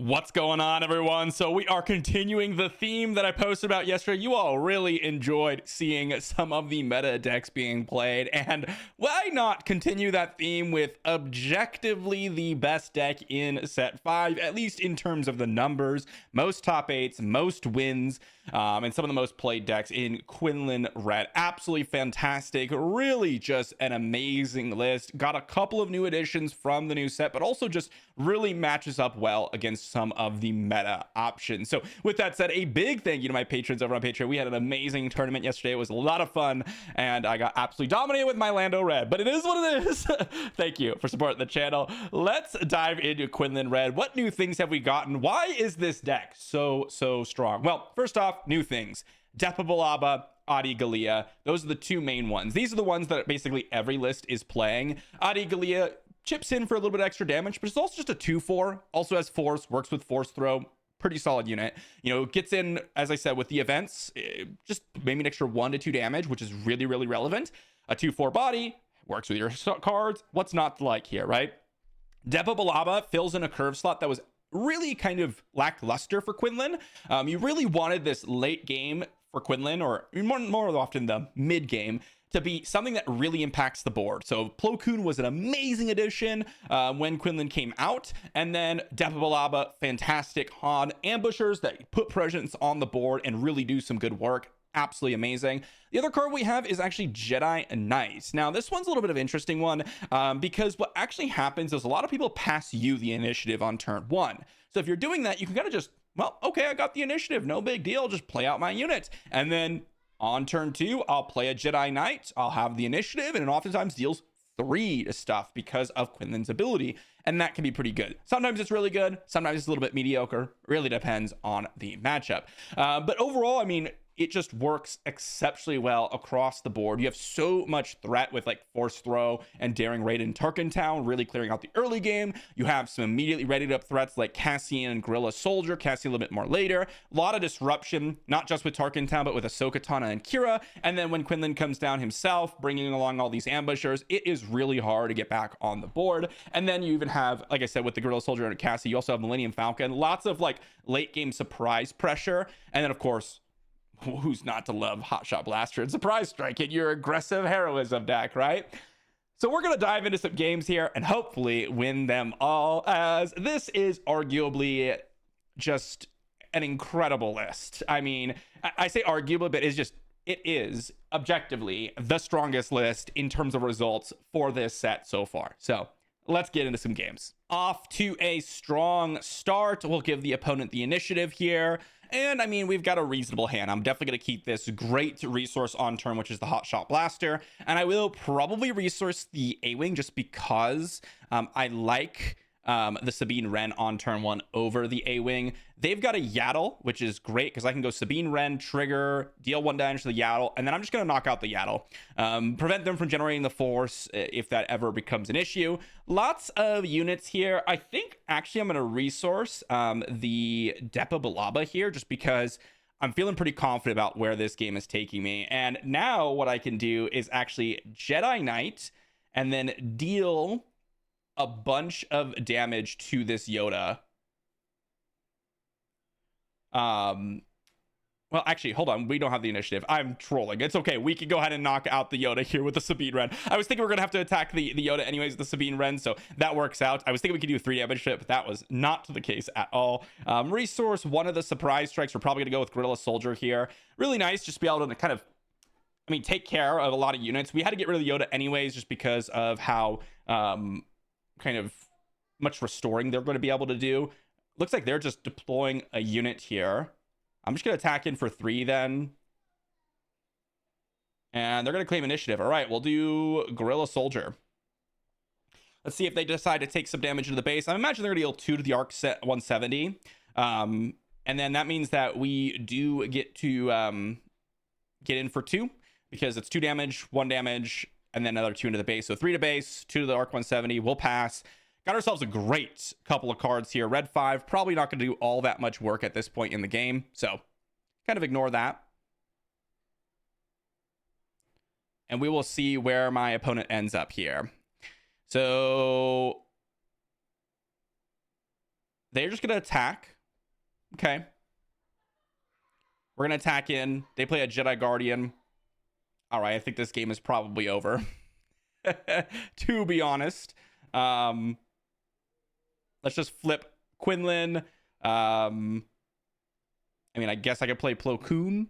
What's going on, everyone? So we are continuing the theme that I posted about yesterday. You all really enjoyed seeing some of the meta decks being played, and why not continue that theme with objectively the best deck in set 5, at least in terms of the numbers, most top 8s, most wins, and some of the most played decks in Quinlan Red. Absolutely fantastic, really just an amazing list. Got a couple of new additions from the new set, but also just really matches up well against some of the meta options. So with that said, a big thank you to my patrons over on Patreon. We had an amazing tournament yesterday. It was a lot of fun, and I got absolutely dominated with my Lando Red, but it is what it is. Thank you for supporting the channel. Let's dive into Quinlan Red. What new things have we gotten? Why is this deck so strong? Well, first off, new things. Depa Billaba, Adi Gallia. Those are the two main ones. These are the ones that basically every list is playing. Adi Gallia chips in for a little bit of extra damage, but it's also just a 2/4. Also has force, works with force throw. Pretty solid unit. You know, gets in, as I said, with the events, just maybe an extra 1 to 2 damage, which is really relevant. A 2/4 body, works with your cards. What's not to like here, right? Depa Billaba fills in a curve slot that was really kind of lackluster for Quinlan. You really wanted this late game for Quinlan, or more often the mid game, to be something that really impacts the board. So Plo Koon was an amazing addition when Quinlan came out, and then Depa Billaba, fantastic Han ambushers that put presence on the board and really do some good work. Absolutely amazing. The other card we have is actually Jedi Knight. Now, this one's a little bit of an interesting one because what actually happens is a lot of people pass you the initiative on turn 1. So if you're doing that, you can kind of just, well, okay, I got the initiative, no big deal, just play out my unit. And then on turn 2, I'll play a Jedi Knight, I'll have the initiative, and it oftentimes deals 3 to stuff because of Quinlan's ability, and that can be pretty good. Sometimes it's really good, sometimes it's a little bit mediocre. Really depends on the matchup. But overall, I mean, it just works exceptionally well across the board. You have so much threat with like Force Throw and Daring Raid in Tarkin Town, really clearing out the early game. You have some immediately readied up threats like Cassian and Guerrilla Soldier, Cassian a little bit more later. A lot of disruption, not just with Tarkin Town, but with Ahsoka Tano and Kira. And then when Quinlan comes down himself, bringing along all these ambushers, it is really hard to get back on the board. And then you even have, like I said, with the Guerrilla Soldier and Cassie, you also have Millennium Falcon, lots of like late game surprise pressure. And then of course, who's not to love Hotshot Blaster and Surprise Strike in your aggressive heroism deck, right? So we're going to dive into some games here and hopefully win them all, as this is arguably just an incredible list. I mean, I say arguably, but it is objectively the strongest list in terms of results for this set so far. So let's get into some games. Off to a strong start. We'll give the opponent the initiative here. And I mean, we've got a reasonable hand. I'm definitely going to keep this great resource on turn, which is the Hotshot Blaster. And I will probably resource the A-Wing just because I like the Sabine Wren on turn 1 over the A-Wing. They've got a Yaddle, which is great because I can go Sabine Wren, trigger, deal 1 damage to the Yaddle, and then I'm just going to knock out the Yaddle. Prevent them from generating the force if that ever becomes an issue. Lots of units here. I think actually I'm going to resource the Depa Billaba here just because I'm feeling pretty confident about where this game is taking me. And now what I can do is actually Jedi Knight and then deal a bunch of damage to this Yoda. Well, actually, hold on. We don't have the initiative. I'm trolling. It's okay. We can go ahead and knock out the Yoda here with the Sabine Wren. I was thinking we're going to have to attack the Yoda anyways with the Sabine Wren, so that works out. I was thinking we could do 3 damage to it, but that was not the case at all. Resource one of the surprise strikes. We're probably going to go with Guerrilla Soldier here. Really nice just to be able to kind of, I mean, take care of a lot of units. We had to get rid of the Yoda anyways just because of how kind of much restoring they're going to be able to do. Looks like they're just deploying a unit here. I'm just going to attack in for 3 then. And they're going to claim initiative. All right, we'll do Guerrilla Soldier. Let's see if they decide to take some damage into the base. I imagine they're going to deal 2 to the arc set 170. And then that means that we do get to get in for 2 because it's 2 damage, 1 damage, and then another 2 into the base. So 3 to base, 2 to the arc 170. We'll pass. Got ourselves a great couple of cards here. Red 5, probably not going to do all that much work at this point in the game. So kind of ignore that. And we will see where my opponent ends up here. So They're just going to attack. Okay. We're going to attack in. They play a Jedi Guardian. All right, I think this game is probably over. To be honest. Let's just flip Quinlan. I mean, I guess I could play Plo Koon.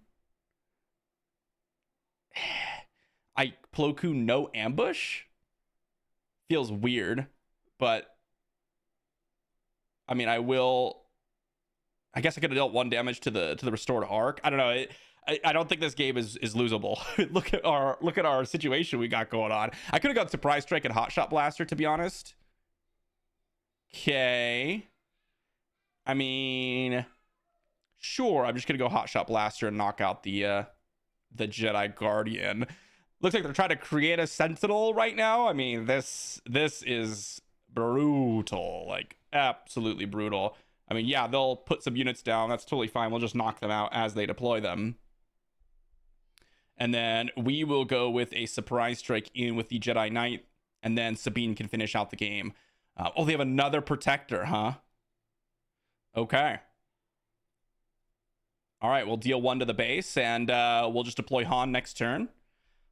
Plo Koon no ambush? Feels weird, but I mean, I guess I could have dealt 1 damage to the restored arc. I don't know. I don't think this game is losable. look at our situation we got going on. I could have got Surprise Strike and Hotshot Blaster, to be honest. Okay. I mean, sure. I'm just gonna go Hotshot Blaster and knock out the Jedi Guardian. Looks like they're trying to create a Sentinel right now. I mean, this is brutal, like absolutely brutal. I mean, yeah, they'll put some units down. That's totally fine. We'll just knock them out as they deploy them. And then we will go with a Surprise Strike in with the Jedi Knight, and then Sabine can finish out the game. Oh, they have another Protector, huh? Okay. All right, we'll deal 1 to the base, and we'll just deploy Han next turn.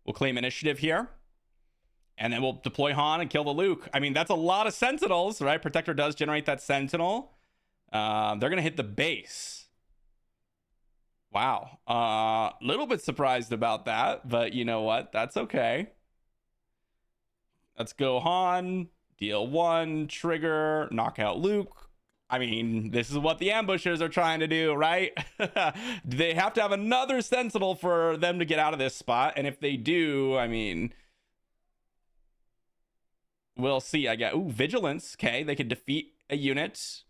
We'll claim initiative here. And then we'll deploy Han and kill the Luke. I mean, that's a lot of Sentinels, right? Protector does generate that Sentinel. They're going to hit the base. Wow. Little bit surprised about that, but you know what? That's okay. Let's go Han. Deal 1. Trigger. Knock out Luke. I mean, this is what the ambushers are trying to do, right? They have to have another Sentinel for them to get out of this spot. And if they do, I mean, we'll see. I get, Vigilance. Okay, they can defeat a unit.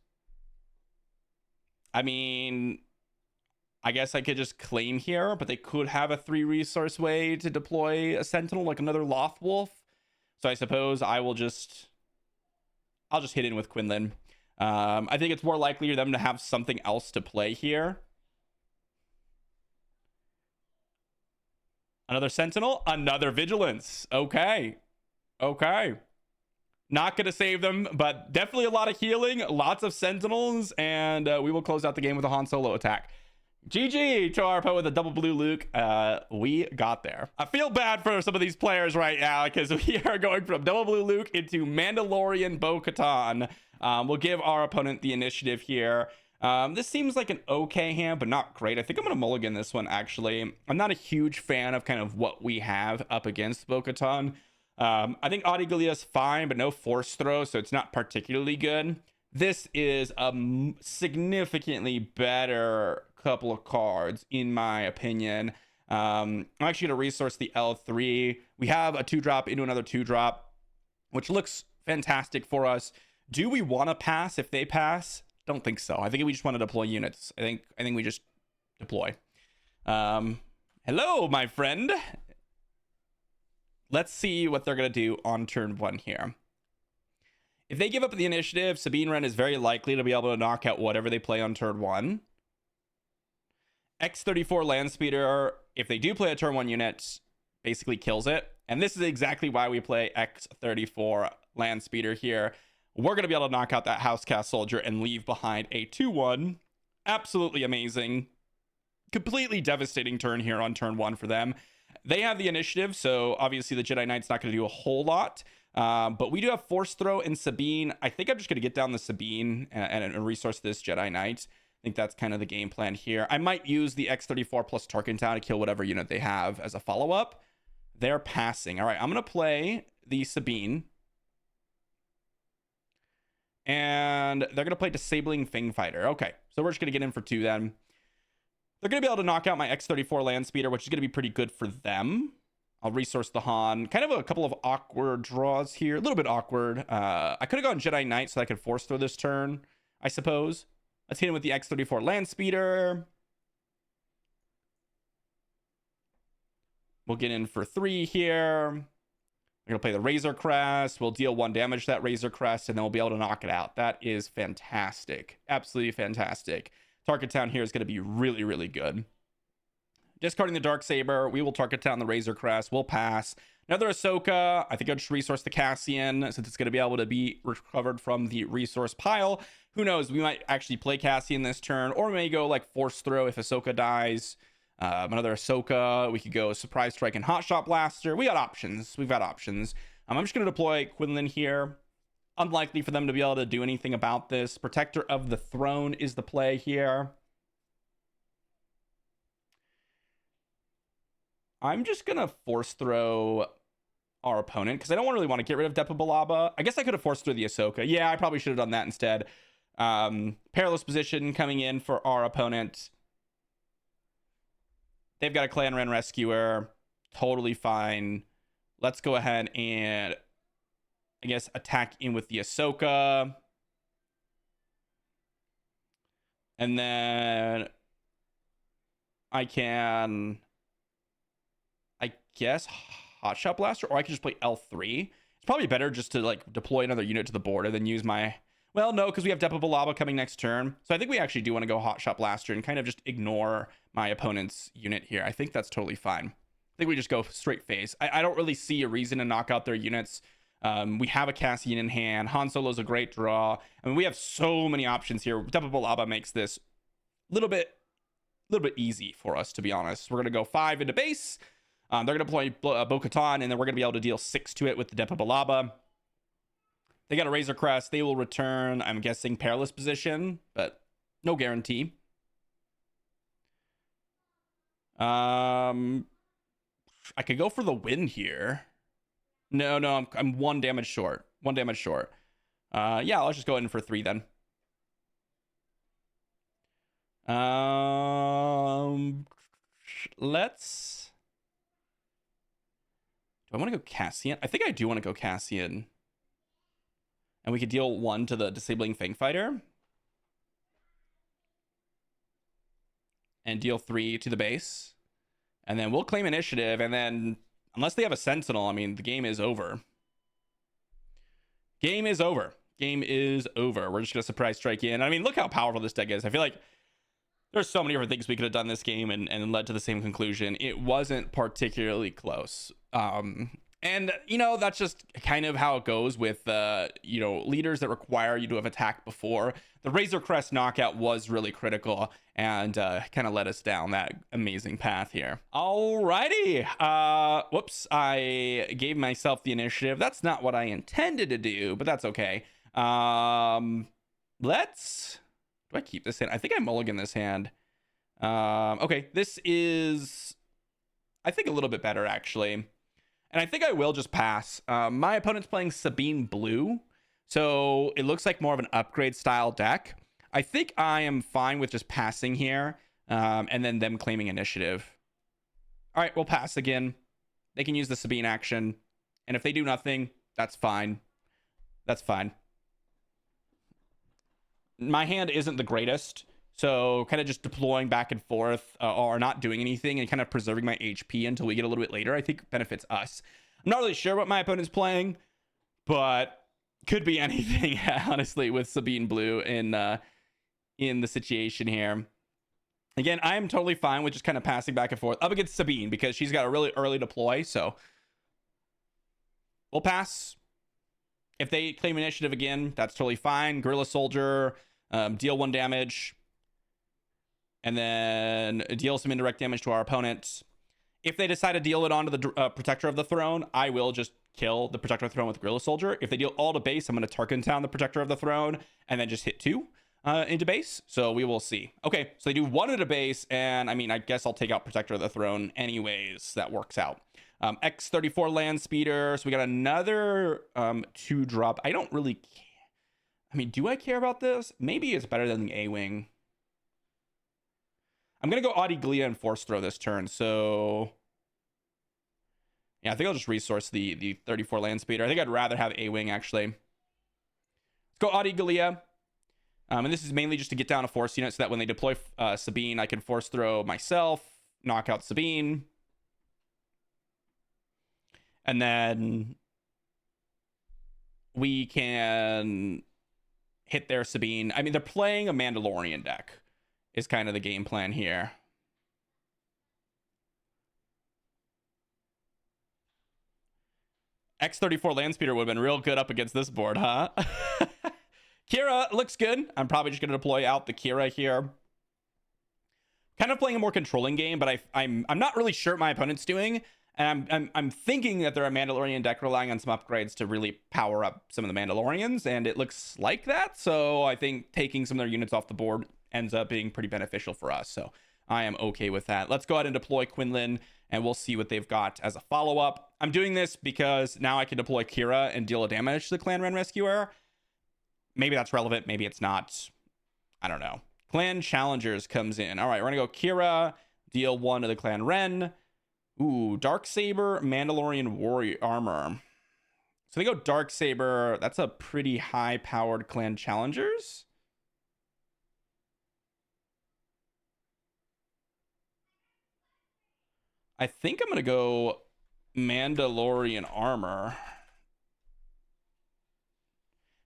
I mean, I guess I could just claim here, but they could have a 3 resource way to deploy a Sentinel, like another Lothwolf. So I suppose I'll just hit in with Quinlan. I think it's more likely for them to have something else to play here. Another Sentinel, another Vigilance. Okay. Not going to save them, but definitely a lot of healing, lots of Sentinels, and we will close out the game with a Han Solo attack. GG to our opponent with a double blue Luke. We got there. I feel bad for some of these players right now because we are going from double blue Luke into Mandalorian Bo-Katan. We'll give our opponent the initiative here. This seems like an okay hand, but not great. I think I'm going to mulligan this one, actually. I'm not a huge fan of kind of what we have up against Bo-Katan. I think Adi Galia's fine, but no force throw, so it's not particularly good. This is a significantly better couple of cards, in my opinion. I'm actually going to resource the L3. We have a 2-drop into another 2-drop, which looks fantastic for us. Do we want to pass if they pass? Don't think so. I think we just want to deploy units. I think we just deploy. Hello, my friend. Let's see what they're going to do on turn 1 here. If they give up the initiative, Sabine Wren is very likely to be able to knock out whatever they play on turn 1. X-34 Landspeeder, if they do play a turn 1 unit, basically kills it. And this is exactly why we play X-34 Landspeeder here. We're going to be able to knock out that Housecast Soldier and leave behind a 2-1. Absolutely amazing. Completely devastating turn here on turn 1 for them. They have the initiative, so obviously the Jedi Knight's not going to do a whole lot. But we do have Force Throw and Sabine. I think I'm just going to get down the Sabine and resource this Jedi Knight. I think that's kind of the game plan here. I might use the X-34 plus Tarkentown to kill whatever unit they have as a follow-up. They're passing. All right, I'm going to play the Sabine. And they're going to play Disabling Fang Fighter. Okay, so we're just going to get in for 2 then. They're going to be able to knock out my X-34 Landspeeder, which is going to be pretty good for them. I'll resource the Han. Kind of a couple of awkward draws here. A little bit awkward. I could have gone Jedi Knight so I could force throw this turn, I suppose. Let's hit him with the X-34 Landspeeder. We'll get in for 3 here. We're going to play the Razor Crest. We'll deal 1 damage to that Razor Crest, and then we'll be able to knock it out. That is fantastic. Absolutely fantastic. Tarkentown here is going to be really, really good. Discarding the Darksaber, we will Tarkentown the Razor Crest. We'll pass. Another Ahsoka. I think I'll just resource the Cassian since it's going to be able to be recovered from the resource pile. who knows, we might actually play Cassian this turn, or we may go like Force Throw if Ahsoka dies. Another Ahsoka. We could go Surprise Strike and Hotshot Blaster. We got options. We've got options. I'm just going to deploy Quinlan here. Unlikely for them to be able to do anything about this. Protector of the Throne is the play here. I'm just going to Force Throw our opponent because I don't really want to get rid of Depa Billaba. I guess I could have Forced Through the Ahsoka. Yeah, I probably should have done that instead. Perilous position coming in for our opponent. They've got a Clan Ren Rescuer. Totally fine. Let's go ahead and, I guess, attack in with the Ahsoka. And then I can, I guess, Hotshot Blaster, or I can just play L3. It's probably better just to like deploy another unit to the border than use my, well, no, because we have Depa Billaba coming next turn. So I think we actually do want to go Hotshot Blaster and kind of just ignore my opponent's unit here. I think that's totally fine. I think we just go straight face. I don't really see a reason to knock out their units. We have a Cassian in hand. Han Solo's a great draw. I mean, we have so many options here. Depa Billaba makes this a little bit easy for us, to be honest. We're going to go 5 into base. They're going to play Bo-Katan, and then we're going to be able to deal 6 to it with the Depa Billaba. They got a Razor Crest. They will return, I'm guessing, Perilous position, but no guarantee. I could go for the win here. No, I'm 1 damage short. 1 damage short. Yeah, let's just go in for 3 then. Let's... Do I want to go Cassian? I think I do want to go Cassian. And we could deal 1 to the Disabling Fang Fighter. And deal 3 to the base. And then we'll claim initiative. And then, unless they have a Sentinel, I mean, the game is over. Game is over. Game is over. We're just going to Surprise Strike in. I mean, look how powerful this deck is. I feel like there's so many different things we could have done this game and led to the same conclusion. It wasn't particularly close. And, you know, that's just kind of how it goes with, you know, leaders that require you to have attacked before. The Razor Crest knockout was really critical and kind of led us down that amazing path here. Alrighty. Whoops. I gave myself the initiative. That's not what I intended to do, but that's okay. Let's... Do I keep this hand? I think I mulligan this hand. Okay, this is, I think, a little bit better, actually. And I think I will just pass. My opponent's playing Sabine Blue, so it looks like more of an upgrade style deck. I think I am fine with just passing here, and then them claiming initiative. All right, we'll pass again. They can use the Sabine action, and if they do nothing, that's fine. That's fine. My hand isn't the greatest, so kind of just deploying back and forth or not doing anything and kind of preserving my HP until we get a little bit later, I think benefits us. I'm not really sure what my opponent's playing, but could be anything, honestly, with Sabine Blue in the situation here. Again, I am totally fine with just kind of passing back and forth up against Sabine because she's got a really early deploy, so we'll pass. If they claim initiative again, that's totally fine. Guerrilla Soldier, deal 1 damage. And then deal some indirect damage to our opponent. If they decide to deal it onto the Protector of the Throne, I will just kill the Protector of the Throne with Guerrilla Soldier. If they deal all to base, I'm going to Tarkin Town the Protector of the Throne and then just hit 2 into base. So we will see. Okay, so they do 1 into base, and I mean, I guess I'll take out Protector of the Throne anyways. That works out. X34 Land Speeder. So we got another 2-drop. I don't really care. I mean, do I care about this? Maybe it's better than the A-Wing. I'm going to go Adi Glia and Force Throw this turn. So, yeah, I think I'll just resource the 34 Land Speeder. I think I'd rather have A-Wing, actually. Let's go Adi Glia. And this is mainly just to get down a Force unit so that when they deploy Sabine, I can Force Throw myself, knock out Sabine. And then we can hit their Sabine. I mean, they're playing a Mandalorian deck is kind of the game plan here. X34 Landspeeder would have been real good up against this board, huh? Kira looks good. I'm probably just going to deploy out the Kira here. Kind of playing a more controlling game, but I'm not really sure what my opponent's doing. And I'm thinking that they're a Mandalorian deck relying on some upgrades to really power up some of the Mandalorians, and it looks like that. So I think taking some of their units off the board ends up being pretty beneficial for us. So I am okay with that. Let's go ahead and deploy Quinlan, and we'll see what they've got as a follow-up. I'm doing this because now I can deploy Kira and deal a damage to the Clan Ren Rescuer. Maybe that's relevant. Maybe it's not. I don't know. Clan Challengers comes in. All right, we're going to go Kira, deal 1 to the Clan Ren. Ooh, Darksaber, Mandalorian Warrior Armor. So they go Darksaber. That's a pretty high-powered Clan Challengers. I think I'm going to go Mandalorian Armor.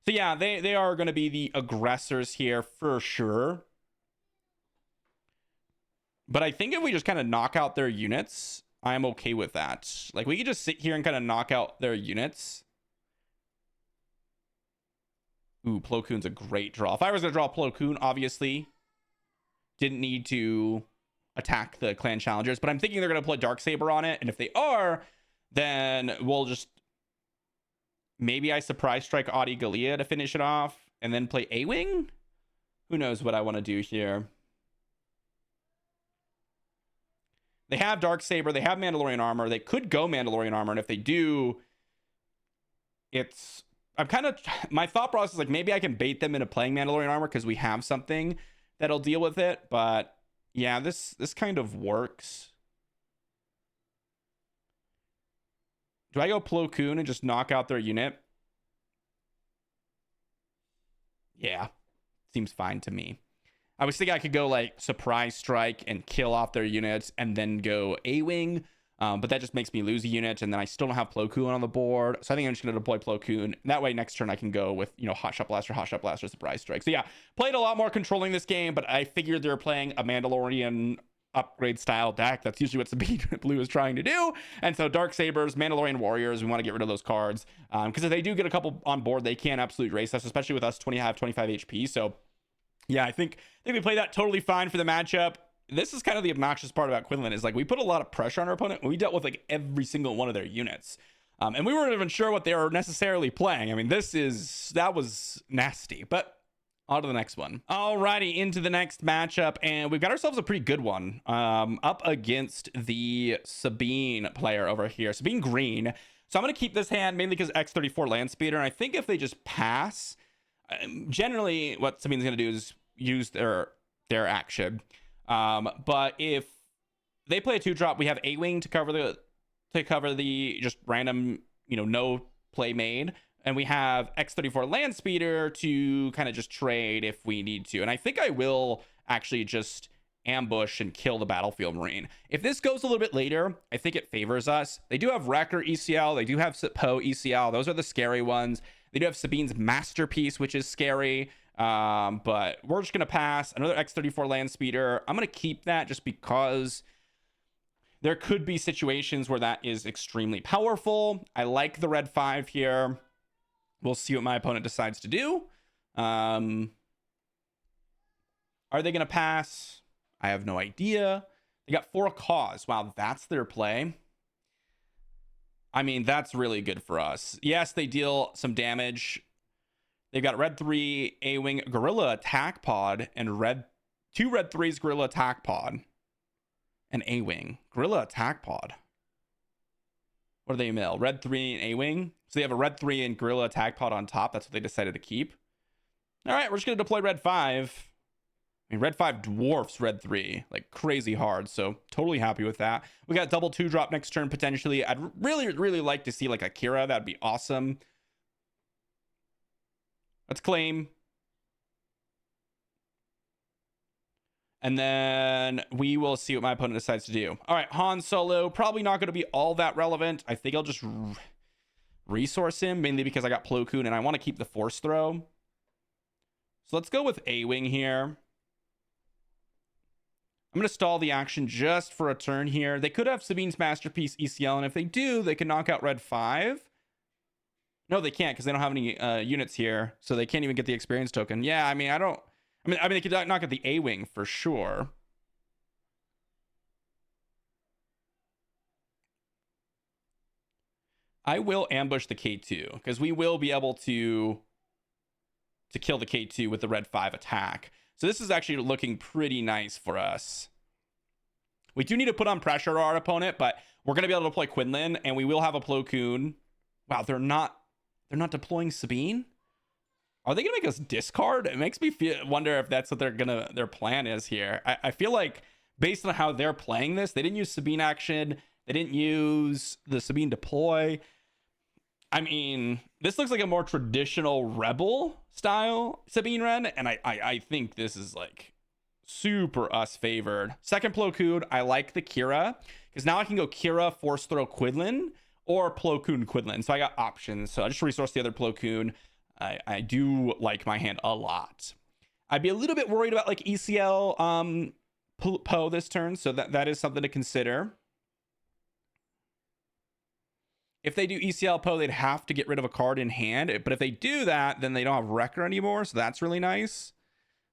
So yeah, they are going to be the aggressors here for sure. But I think if we just kind of knock out their units, I'm okay with that. Like, we could just sit here and kind of knock out their units. Ooh, Plo Koon's a great draw. If I was going to draw Plo Koon, obviously, didn't need to attack the Clan Challengers. But I'm thinking they're going to play Darksaber on it. And if they are, then we'll just... Maybe I surprise strike Adi Gallia to finish it off. And then play A-Wing? Who knows what I want to do here. They have Darksaber. They have Mandalorian Armor. They could go Mandalorian Armor. And if they do, it's... I'm kind of... My thought process is like, maybe I can bait them into playing Mandalorian Armor because we have something that'll deal with it. But yeah, this kind of works. Do I go Plo Koon and just knock out their unit? Yeah. Seems fine to me. I was thinking I could go like surprise strike and kill off their units and then go A-Wing. But that just makes me lose a unit, and then I still don't have Plo Koon on the board. So I think I'm just going to deploy Plo Koon. That way next turn I can go with, Hot Shot Blaster, Surprise Strike. So yeah, played a lot more controlling this game, but I figured they were playing a Mandalorian upgrade style deck. That's usually what Sabine Blue is trying to do. And so Darksabers, Mandalorian Warriors, we want to get rid of those cards. Because if they do get a couple on board, they can absolutely race us, especially with us 25 HP. So yeah, I think we play that totally fine for the matchup. This is kind of the obnoxious part about Quinlan, is like we put a lot of pressure on our opponent. We dealt with like every single one of their units. And we weren't even sure what they were necessarily playing. I mean, that was nasty, but on to the next one. Alrighty, into the next matchup, and we've got ourselves a pretty good one up against the Sabine player over here, Sabine Green. So I'm going to keep this hand mainly because X-34 Landspeeder, and I think if they just pass, generally what Sabine's going to do is use their action. But if they play a 2-drop, we have A-Wing to cover the just random, no play made. And we have X-34 Landspeeder to kind of just trade if we need to. And I think I will actually just ambush and kill the Battlefield Marine. If this goes a little bit later, I think it favors us. They do have Wrecker ECL. They do have Poe ECL. Those are the scary ones. They do have Sabine's Masterpiece, which is scary. But we're just going to pass. Another X-34 Landspeeder. I'm going to keep that just because there could be situations where that is extremely powerful. I like the red 5 here. We'll see what my opponent decides to do. Are they going to pass? I have no idea. They got 4 Cause. Wow, that's their play. I mean, that's really good for us. Yes, they deal some damage. They've got red 3 A-Wing Gorilla Attack Pod and two red 3s Gorilla Attack Pod and A-Wing Gorilla Attack Pod. What do they mill? Red 3 and A-Wing. So they have a red 3 and Gorilla Attack Pod on top. That's what they decided to keep. All right, we're just going to deploy red 5. I mean, red 5 dwarfs red 3 like crazy hard. So totally happy with that. We got double 2-drop next turn potentially. I'd really like to see like a Kira. That'd be awesome. Let's claim. And then we will see what my opponent decides to do. All right, Han Solo, probably not going to be all that relevant. I think I'll just resource him, mainly because I got Plo Koon and I want to keep the Force Throw. So let's go with A-Wing here. I'm going to stall the action just for a turn here. They could have Sabine's Masterpiece ECL, and if they do, they can knock out red 5. No, they can't because they don't have any units here, so they can't even get the experience token. Yeah, I mean, they could not get the A-wing for sure. I will ambush the K2 because we will be able to kill the K2 with the red 5 attack. So this is actually looking pretty nice for us. We do need to put on pressure to our opponent, but we're going to be able to deploy Quinlan, and we will have a Plo Koon. Wow, they're not deploying Sabine? Are they going to make us discard? It makes me wonder if that's what their plan is here. I feel like based on how they're playing this, they didn't use Sabine action. They didn't use the Sabine deploy. I mean, this looks like a more traditional rebel style Sabine Wren, and I think this is like super us favored. Second Plo Koon, I like the Kira because now I can go Kira, Force Throw Quinlan, or Plo Koon Quinlan. So I got options. So I just resource the other Plo Koon. I do like my hand a lot. I'd be a little bit worried about like ECL Poe this turn, so that is something to consider. If they do ECL Poe, they'd have to get rid of a card in hand. But if they do that, then they don't have Wrecker anymore. So that's really nice.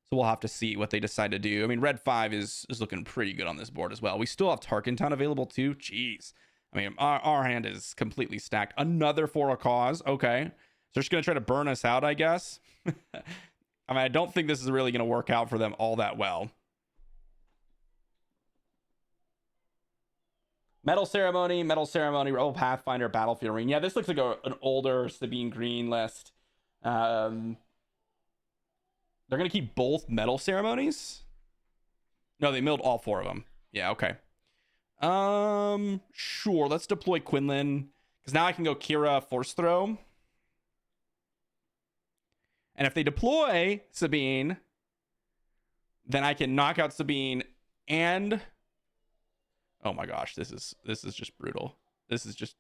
So we'll have to see what they decide to do. I mean, red 5 is looking pretty good on this board as well. We still have Tarkentown available too. Jeez. I mean, our hand is completely stacked. Another For a Cause. Okay. So they're just going to try to burn us out, I guess. I mean, I don't think this is really going to work out for them all that well. Metal Ceremony, Rebel Pathfinder, Battlefield Arena. Yeah, this looks like an older Sabine Green list. They're going to keep both Metal Ceremonies? No, they milled all 4 of them. Yeah, okay. Sure, let's deploy Quinlan. Because now I can go Kira, Force Throw. And if they deploy Sabine, then I can knock out Sabine and... Oh my gosh, this is just brutal. This is just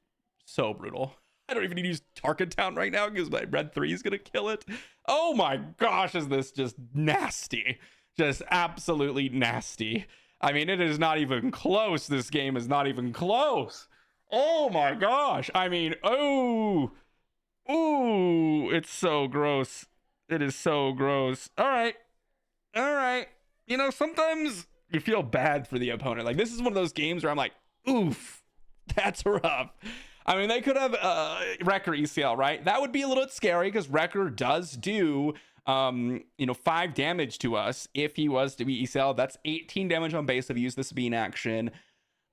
so brutal. I don't even need to use Tarkentown right now because my red 3 is gonna kill it. Oh my gosh, is this just nasty? Just absolutely nasty. I mean, it is not even close. This game is not even close. Oh my gosh. I mean, ooh, it's so gross. It is so gross. All right. You know, sometimes you feel bad for the opponent. Like, this is one of those games where I'm like, oof, that's rough. I mean, they could have Wrecker ECL, right? That would be a little bit scary because Wrecker does do 5 damage to us if he was to be ECL. That's 18 damage on base if you use the Sabine action.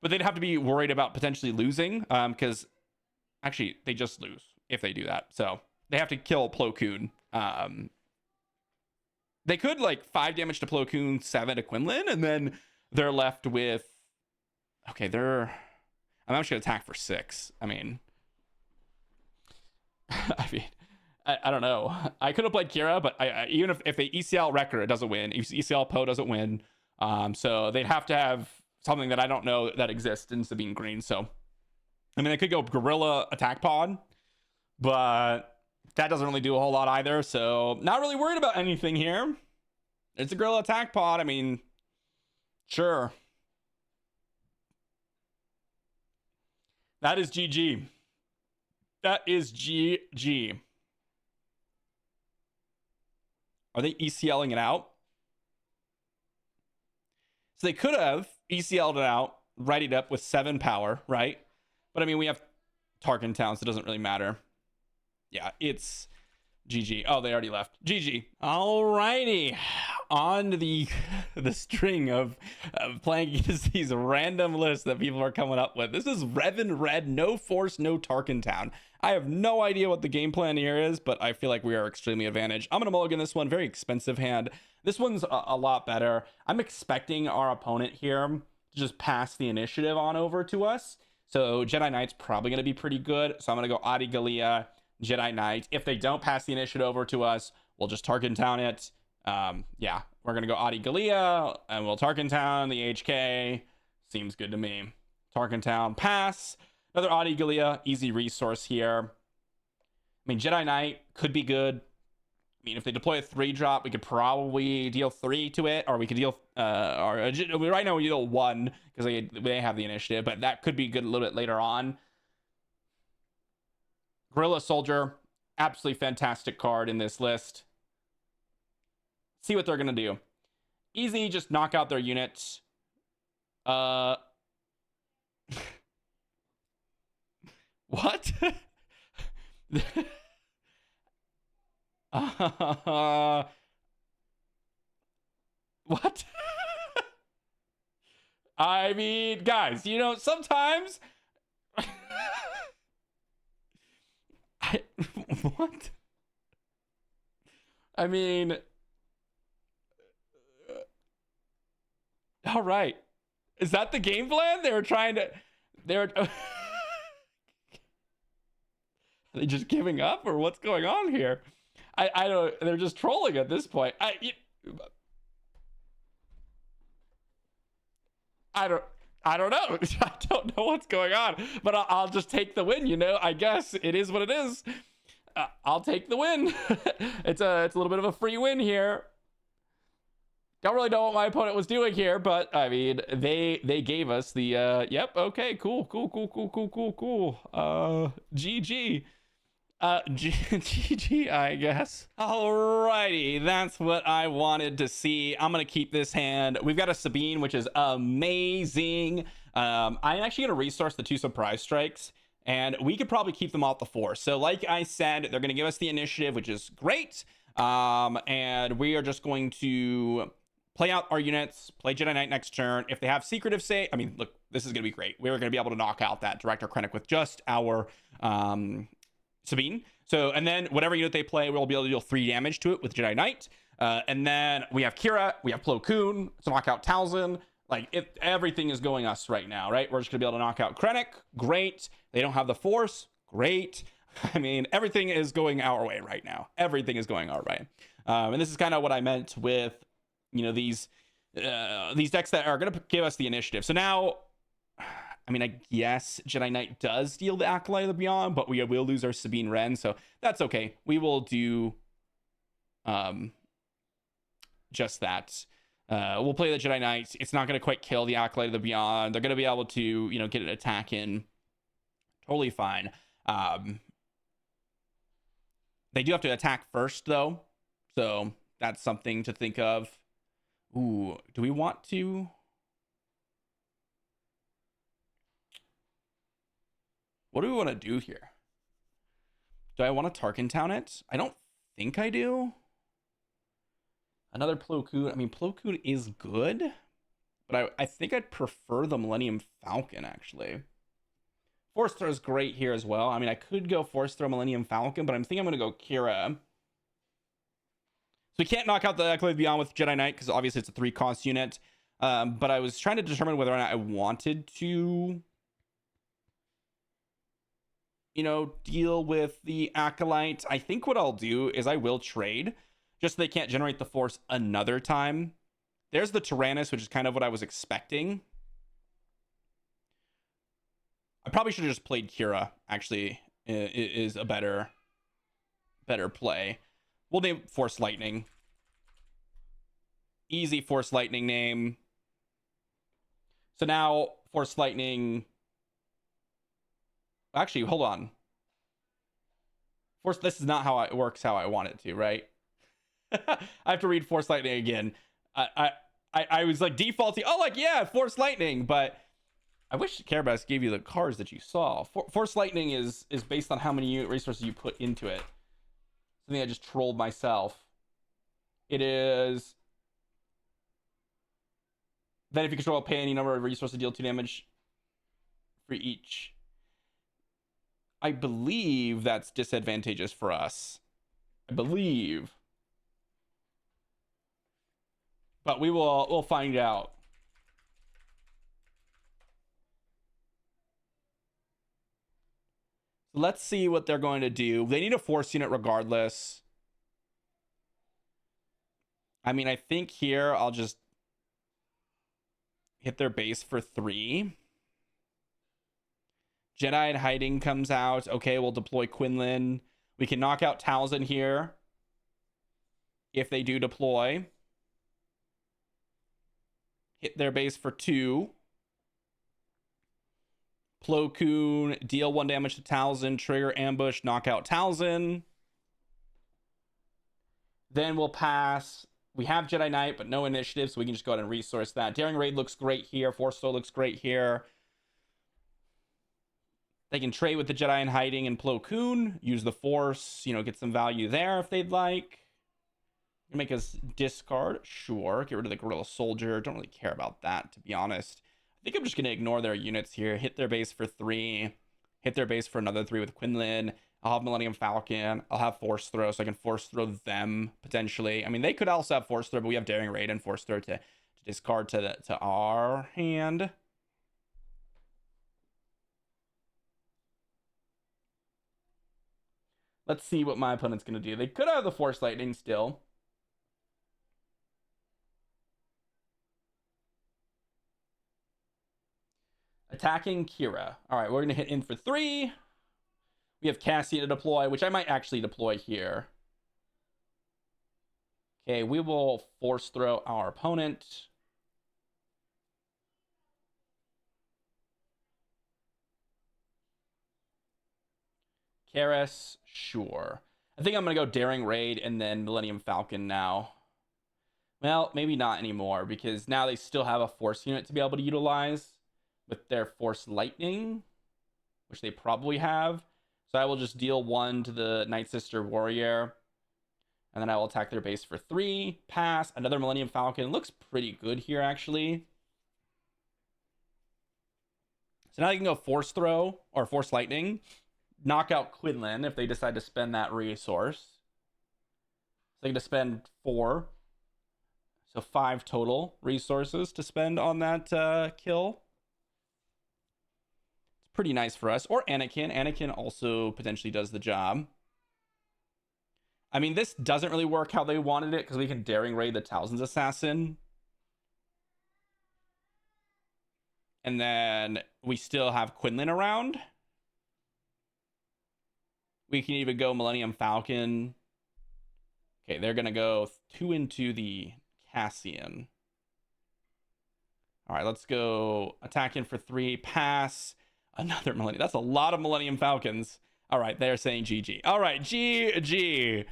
But they'd have to be worried about potentially losing because actually they just lose if they do that. So they have to kill Plo Koon. They could like 5 damage to Plo Koon, 7 to Quinlan, and then they're left with... Okay, I'm actually going to attack for 6. I mean, I don't know. I could have played Kira, but even if they ECL Wrecker, it doesn't win. ECL Poe doesn't win. So they'd have to have something that I don't know that exists in Sabine Green. So, I mean, I could go Gorilla Attack Pod, but that doesn't really do a whole lot either. So, not really worried about anything here. It's a Gorilla Attack Pod. I mean, sure. That is GG. That is GG. Are they ECLing it out? So they could have ECL'd it out, readied up with 7 power, right? But I mean, we have Tarkentown, so it doesn't really matter. Yeah, it's GG. Oh, they already left. GG. Alrighty. On to the string of playing against these random lists that people are coming up with. This is Revan Red, no Force, no Tarkentown. I have no idea what the game plan here is, but I feel like we are extremely advantaged. I'm going to mulligan this one. Very expensive hand. This one's a lot better. I'm expecting our opponent here to just pass the initiative on over to us. So Jedi Knight's probably going to be pretty good. So I'm going to go Adi Gallia, Jedi Knight. If they don't pass the initiative over to us, we'll just Tarkentown it. Yeah, we're going to go Adi Gallia, and we'll Tarkentown the HK. Seems good to me. Tarkentown, pass. Another Adi Gallia, easy resource here. I mean, Jedi Knight could be good. I mean, if they deploy a 3-drop, we could probably deal 3 to it, or we could deal, right now we deal 1 because they have the initiative, but that could be good a little bit later on. Gorilla Soldier, Absolutely fantastic card in this list. See what they're gonna do. Easy, just knock out their units. What? What? I mean, guys, sometimes I, what? I mean, all right. Is that the game plan? They were trying to. They're. Are they just giving up, or what's going on here? I don't. They're just trolling at this point. I don't. I don't know. I don't know what's going on, but I'll just take the win. I guess it is what it is. I'll take the win. It's a little bit of a free win here. Don't really know what my opponent was doing here, but I mean, they gave us the yep, okay, cool. GG. GG, I guess. Alrighty, that's what I wanted to see. I'm gonna keep this hand. We've got a Sabine, which is amazing. I'm actually gonna resource the 2 surprise strikes, and we could probably keep them off the 4. So like I said, they're gonna give us the initiative, which is great. And we are just going to play out our units, play Jedi Knight next turn. If they have secretive say, I mean, look, this is gonna be great. We're gonna be able to knock out that Director Krennic with just our Sabine. So, and then whatever unit they play, we'll be able to deal 3 damage to it with Jedi Knight. And then we have Kira, we have Plo Koon to knock out Talzin. Like, everything is going us right now, right? We're just gonna be able to knock out Krennic. Great. They don't have the Force. Great. I mean, everything is going our way right now. Everything is going our way. And this is kind of what I meant with, these decks that are gonna give us the initiative. So now, I mean, I guess Jedi Knight does deal the Acolyte of the Beyond, but we will lose our Sabine Wren, so that's okay. We will do just that. We'll play the Jedi Knight. It's not going to quite kill the Acolyte of the Beyond. They're going to be able to, get an attack in. Totally fine. They do have to attack first, though, so that's something to think of. Ooh, do we want to... What do we want to do here? Do I want to Tarkin Town it? I don't think I do. Another Plo Koon. I mean, Plo Koon is good, but I think I'd prefer the Millennium Falcon, actually. Force Throw is great here as well. I mean, I could go Force Throw Millennium Falcon, but I'm thinking I'm going to go Kira. So we can't knock out the Acolyte Beyond with Jedi Knight, because obviously it's a 3-cost unit. But I was trying to determine whether or not I wanted to... deal with the Acolyte. I think what I'll do is I will trade, just so they can't generate the Force another time. There's the Tyrannus, which is kind of what I was expecting. I probably should have just played Kira, actually. Is a better play. We'll name Force Lightning. Easy Force Lightning name. So now Force Lightning... Actually, hold on. Force, this is not how it works how I want it to, right? I have to read Force Lightning again. I was like defaulting, yeah, Force Lightning, but I wish Carabas gave you the cards that you saw. Force Lightning is based on how many resources you put into it. Something I just trolled myself. It is that if you control, pay any number of resources, deal 2 damage for each. I believe that's disadvantageous for us. I believe. But we'll find out. Let's see what they're going to do. They need a Force unit regardless. I mean, I think here I'll just hit their base for 3. Jedi in Hiding comes out. Okay, we'll deploy Quinlan. We can knock out Talzin here if they do deploy. Hit their base for 2. Plo Koon, deal 1 damage to Talzin, trigger ambush, knock out Talzin. Then we'll pass. We have Jedi Knight, but no initiative, so we can just go ahead and resource that. Daring Raid looks great here. Force Throw looks great here. They can trade with the Jedi in hiding and Plo Koon. Use the Force, get some value there if they'd like. Make us discard, sure. Get rid of the Guerrilla Soldier. Don't really care about that, to be honest. I think I'm just going to ignore their units here. Hit their base for 3. Hit their base for another 3 with Quinlan. I'll have Millennium Falcon. I'll have Force Throw, so I can Force Throw them, potentially. I mean, they could also have Force Throw, but we have Daring Raid and Force Throw to discard to our hand. Let's see what my opponent's going to do. They could have the Force Lightning still. Attacking Kira. All right, we're going to hit in for 3. We have Cassian to deploy, which I might actually deploy here. Okay, we will Force Throw our opponent. Karis, sure. I think I'm going to go Daring Raid and then Millennium Falcon now. Well, maybe not anymore, because now they still have a Force unit to be able to utilize with their Force Lightning, which they probably have. So I will just deal 1 to the Night Sister Warrior, and then I will attack their base for 3. Pass. Another Millennium Falcon. Looks pretty good here, actually. So now they can go Force Throw or Force Lightning. Knock out Quinlan if they decide to spend that resource. So they get to spend 4. So 5 total resources to spend on that kill. It's pretty nice for us. Or Anakin. Anakin also potentially does the job. I mean, this doesn't really work how they wanted it, because we can Daring Raid the Talzin's Assassin. And then we still have Quinlan around. We can even go Millennium Falcon. Okay, they're going to go 2 into the Cassian. All right, let's go attacking for 3. Pass. Another Millennium. That's a lot of Millennium Falcons. All right, they're saying GG. All right, GG.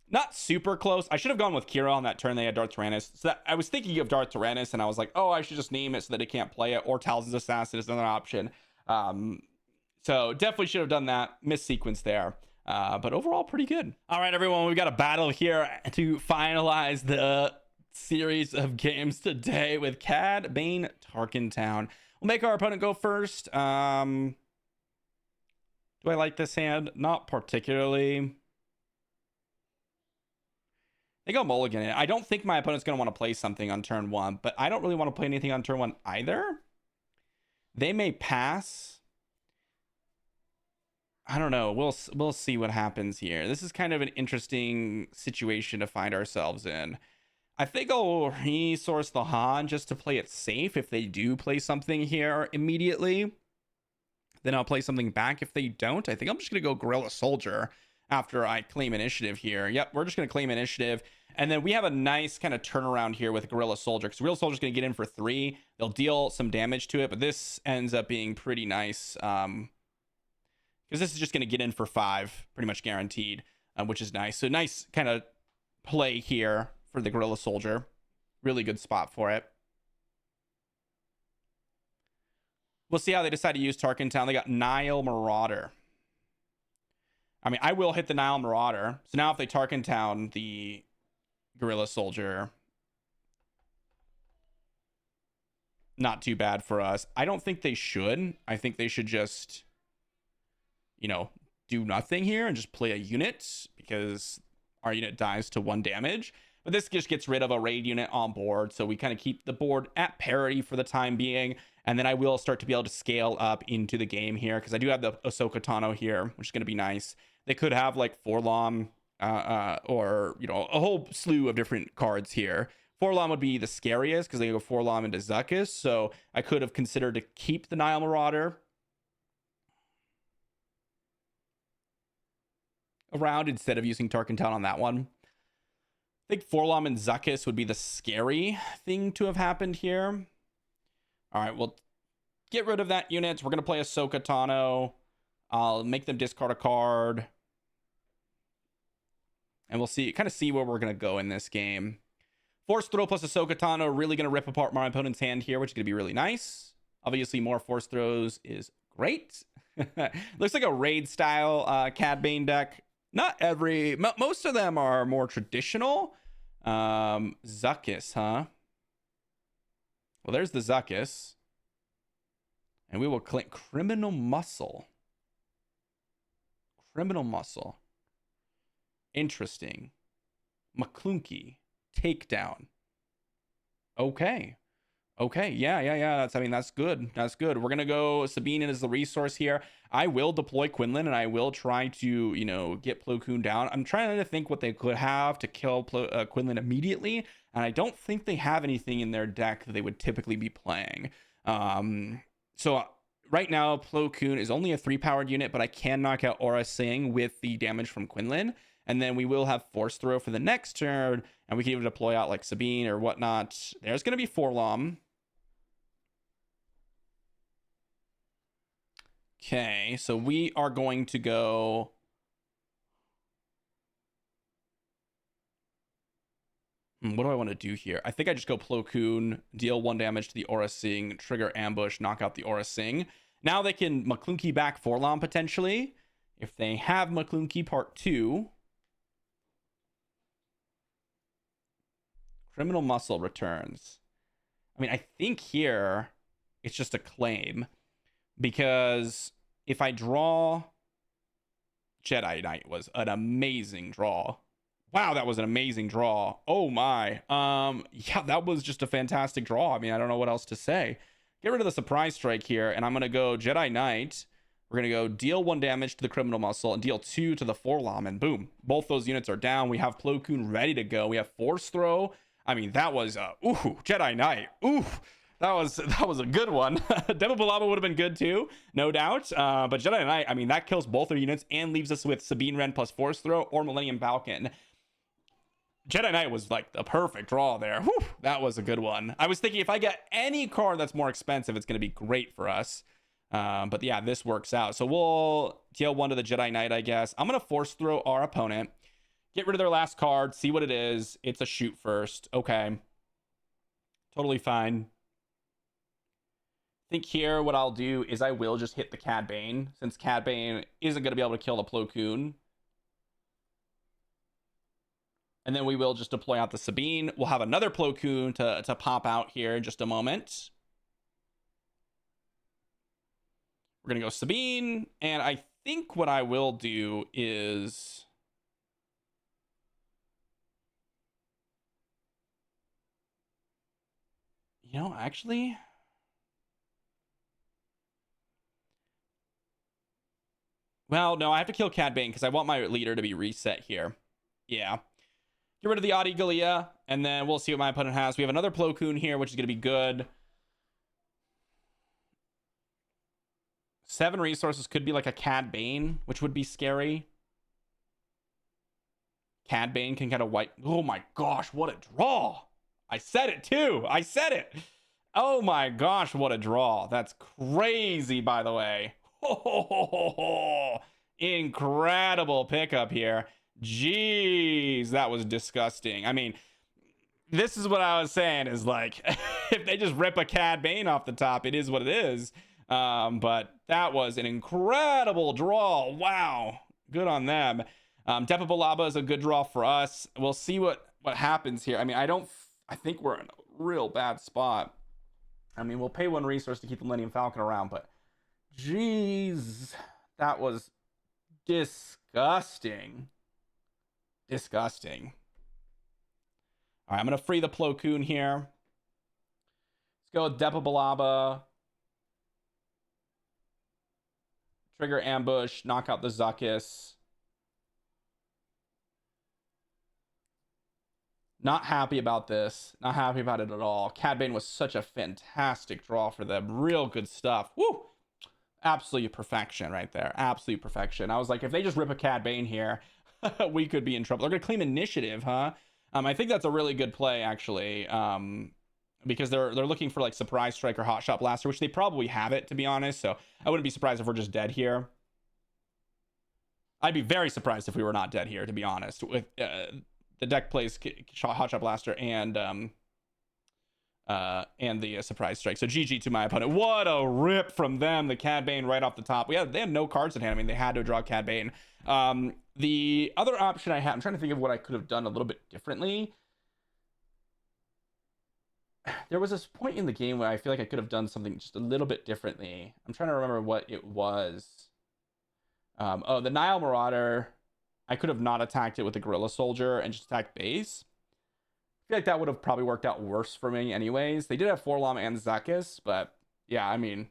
Not super close. I should have gone with Kira on that turn. They had Darth Tyrannus. So I was thinking of Darth Tyrannus, and I was like, oh, I should just name it so that it can't play it. Or Talzin's Assassin is another option. So definitely should have done that. Missed sequence there. But overall, pretty good. All right, everyone, we've got a battle here to finalize the series of games today with Cad Bane Tarkin Town. We'll make our opponent go first. Do I like this hand? Not particularly. They go mulligan it. I don't think my opponent's going to want to play something on turn 1, but I don't really want to play anything on turn 1 either. They may pass. I don't know. We'll see what happens here. This is kind of an interesting situation to find ourselves in. I think I'll resource the Han just to play it safe. If they do play something here immediately, then I'll play something back. If they don't, I think I'm just going to go Guerrilla Soldier after I claim initiative here. Yep, we're just going to claim initiative. And then we have a nice kind of turnaround here with Guerrilla Soldier, because Guerrilla Soldier's going to get in for 3. They'll deal some damage to it, but this ends up being pretty nice. Because this is just going to get in for 5, pretty much guaranteed, which is nice. So nice kind of play here for the Guerrilla Soldier. Really good spot for it. We'll see how they decide to use Tarkin Town. They got Nile Marauder. I mean, I will hit the Nile Marauder. So now if they Tarkin Town the Guerrilla Soldier, not too bad for us. I don't think they should. I think they should just, do nothing here and just play a unit, because our unit dies to 1 damage. But this just gets rid of a raid unit on board, so we kind of keep the board at parity for the time being. And then I will start to be able to scale up into the game here, because I do have the Ahsoka Tano here, which is going to be nice. They could have like Forlom, or a whole slew of different cards here. Forlom would be the scariest, because they go Forlom into Zuckuss, so I could have considered to keep the Nile Marauder around instead of using Tarkin Town on that one. I think Forlom and Zuckuss would be the scary thing to have happened here. All right, we'll get rid of that unit. We're going to play Ahsoka Tano. I'll make them discard a card. And we'll kind of see where we're going to go in this game. Force Throw plus Ahsoka Tano really going to rip apart my opponent's hand here, which is going to be really nice. Obviously, more Force Throws is great. Looks like a raid style Cad Bane deck. Not every... Most of them are more traditional. Zuckuss, huh? Well, there's the Zuckuss. And we will click Criminal Muscle. Criminal Muscle. Interesting. Maclunkey. Takedown. Okay. Yeah. That's good. We're gonna go Sabine as the resource here. I will deploy Quinlan and I will try to, get Plo Koon down. I'm trying to think what they could have to kill Quinlan immediately, and I don't think they have anything in their deck that they would typically be playing. So right now, Plo Koon is only a 3-powered unit, but I can knock out Aura Singh with the damage from Quinlan. And then we will have Force Throw for the next turn, and we can even deploy out like Sabine or whatnot. There's going to be Forlom. Okay, so we are going to go... What do I want to do here? I think I just go Plo Koon, deal 1 damage to the Aura Singh, trigger ambush, knock out the Aura Singh. Now they can Maclunkey back Forlom potentially. If they have Maclunkey part 2... Criminal Muscle returns. I mean, I think here it's just a claim, because if I draw... Jedi Knight was an amazing draw. Wow, that was an amazing draw. Oh my. Yeah, that was just a fantastic draw. I mean, I don't know what else to say. Get rid of the Surprise Strike here, and I'm going to go Jedi Knight. We're going to go deal 1 damage to the Criminal Muscle and deal 2 to the Forlom, and boom. Both those units are down. We have Plo Koon ready to go. We have Force Throw. I mean, that was Jedi Knight. That was a good one. Devil Balaba would have been good too, no doubt. But Jedi Knight, I mean, that kills both our units and leaves us with Sabine Wren plus Force Throw or Millennium Falcon. Jedi Knight was like the perfect draw there. Whew, that was a good one. I was thinking if I get any card that's more expensive, it's going to be great for us. But yeah, this works out. So we'll deal 1 to the Jedi Knight, I guess. I'm going to Force Throw our opponent. Get rid of their last card. See what it is. It's a shoot first. Okay. Totally fine. I think here what I'll do is I will just hit the Cad Bane, since Cad Bane isn't going to be able to kill the Plo Koon. And then we will just deploy out the Sabine. We'll have another Plo Koon to pop out here in just a moment. We're going to go Sabine. And I think what I will do is... actually... Well, no, I have to kill Cad Bane because I want my leader to be reset here. Yeah. Get rid of the Adi Gallia, and then we'll see what my opponent has. We have another Plo Koon here, which is going to be good. 7 resources could be like a Cad Bane, which would be scary. Cad Bane can kind of wipe... Oh my gosh, what a draw. I said it too. I said it. Oh my gosh, what a draw. That's crazy, by the way. Incredible pickup here. Jeez, that was disgusting. I mean, this is what I was saying is like, if they just rip a Cad Bane off the top, it is what it is. But that was an incredible draw. Wow. Good on them. Depa Balaba is a good draw for us. We'll see what happens here. I mean, I think we're in a real bad spot. I mean, we'll pay 1 resource to keep the Millennium Falcon around, but jeez, that was disgusting. Disgusting. All right, I'm going to free the Plo Koon here. Let's go with Depa Balaba. Trigger ambush, knock out the Zuckuss. Not happy about this. Not happy about it at all. Cad Bane was such a fantastic draw for them. Real good stuff. Woo! Absolute perfection right there. Absolute perfection. I was like, if they just rip a Cad Bane here, we could be in trouble. They're going to claim initiative, huh? I think that's a really good play, actually. Because they're looking for like Surprise Strike or Hot Shot Blaster, which they probably have it, to be honest. So I wouldn't be surprised if we're just dead here. I'd be very surprised if we were not dead here, to be honest. With the deck plays Hot Shot Blaster and the surprise strike. So GG to my opponent. What a rip from them. The Cad Bane right off the top. They had no cards in hand. I mean, they had to draw Cad Bane. The other option I had, I'm trying to think of what I could have done a little bit differently. There was this point in the game where I feel like I could have done something just a little bit differently. I'm trying to remember what it was. The Nile Marauder, I could have not attacked it with the Gorilla Soldier and just attacked base. I feel like that would have probably worked out worse for me anyways. They did have Forlom and Zekis, but yeah, I mean,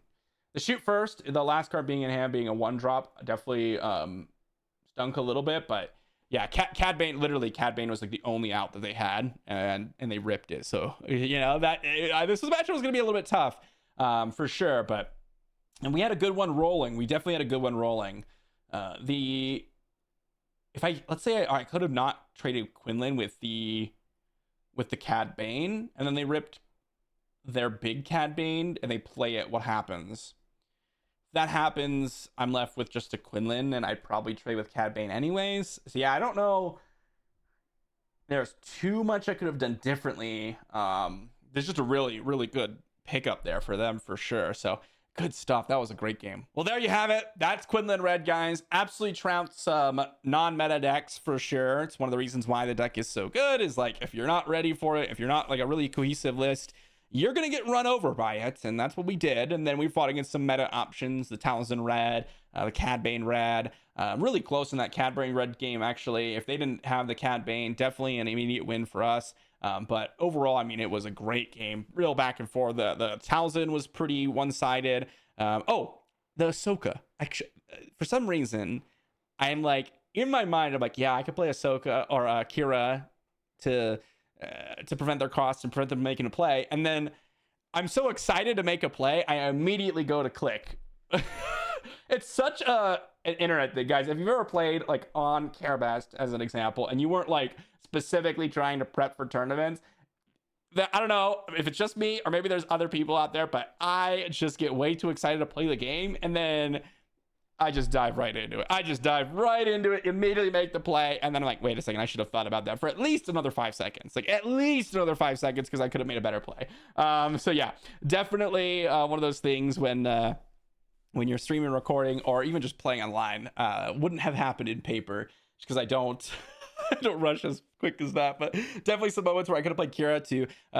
the shoot first, the last card being in hand, being a 1-drop, definitely stunk a little bit, but yeah, Cad Bane, literally Cad Bane was like the only out that they had, and they ripped it. So, you know, that this matchup was going to be a little bit tough for sure, and we had a good one rolling. We definitely had a good one rolling. Let's say I could have not traded Quinlan with the Cad Bane, and then they ripped their big Cad Bane and they play it, what happens? If that happens, I'm left with just a Quinlan, and I'd probably trade with Cad Bane anyways. So yeah, I don't know. There's too much I could have done differently. There's just a really, really good pickup there for them for sure. So good stuff. That was a great game. Well, there you have it. That's Quinlan Red, guys. Absolutely trounced some non-meta decks for sure. It's one of the reasons why the deck is so good, is like, if you're not ready for it, if you're not like a really cohesive list, you're going to get run over by it. And that's what we did. And then we fought against some meta options, the Talzin Red, the Cad Bane Red. Really close in that Cad Bane Red game, actually. If they didn't have the Cad Bane, definitely an immediate win for us. But overall, I mean, it was a great game. Real back and forth. The Talzin was pretty one-sided. The Ahsoka. Actually, for some reason, I'm like, in my mind, I'm like, yeah, I could play Ahsoka or Kira to prevent their costs and prevent them making a play. And then I'm so excited to make a play, I immediately go to click. It's such an internet thing, guys. If you've ever played like on Carabast as an example, and you weren't like specifically trying to prep for tournaments, that I don't know if it's just me or maybe there's other people out there, but I just get way too excited to play the game, and then I just dive right into it. Immediately make the play, and then I'm like, wait a second, I should have thought about that for at least another 5 seconds. Like, at least another 5 seconds, because I could have made a better play. So yeah, definitely one of those things when you're streaming, recording, or even just playing online, wouldn't have happened in paper, just because I don't rush as quick as that. But definitely some moments where I could have played Kira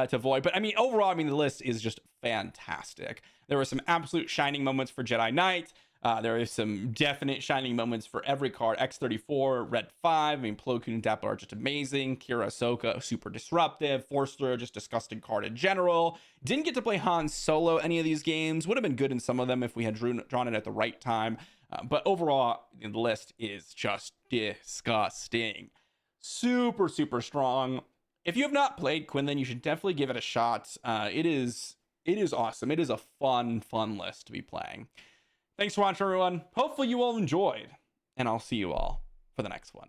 to void. But I mean, overall, I mean, the list is just fantastic. There were some absolute shining moments for Jedi Knight. There is some definite shining moments for every card. X34, Red 5. I mean, Plo Koon and Dappa are just amazing. Kira Ahsoka, super disruptive. Forster, just disgusting card in general. Didn't get to play Han Solo any of these games. Would have been good in some of them if we had drawn it at the right time. But overall, the list is just disgusting. Super, super strong. If you have not played Quinlan, you should definitely give it a shot. It is awesome. It is a fun list to be playing. Thanks for watching, everyone. Hopefully you all enjoyed, and I'll see you all for the next one.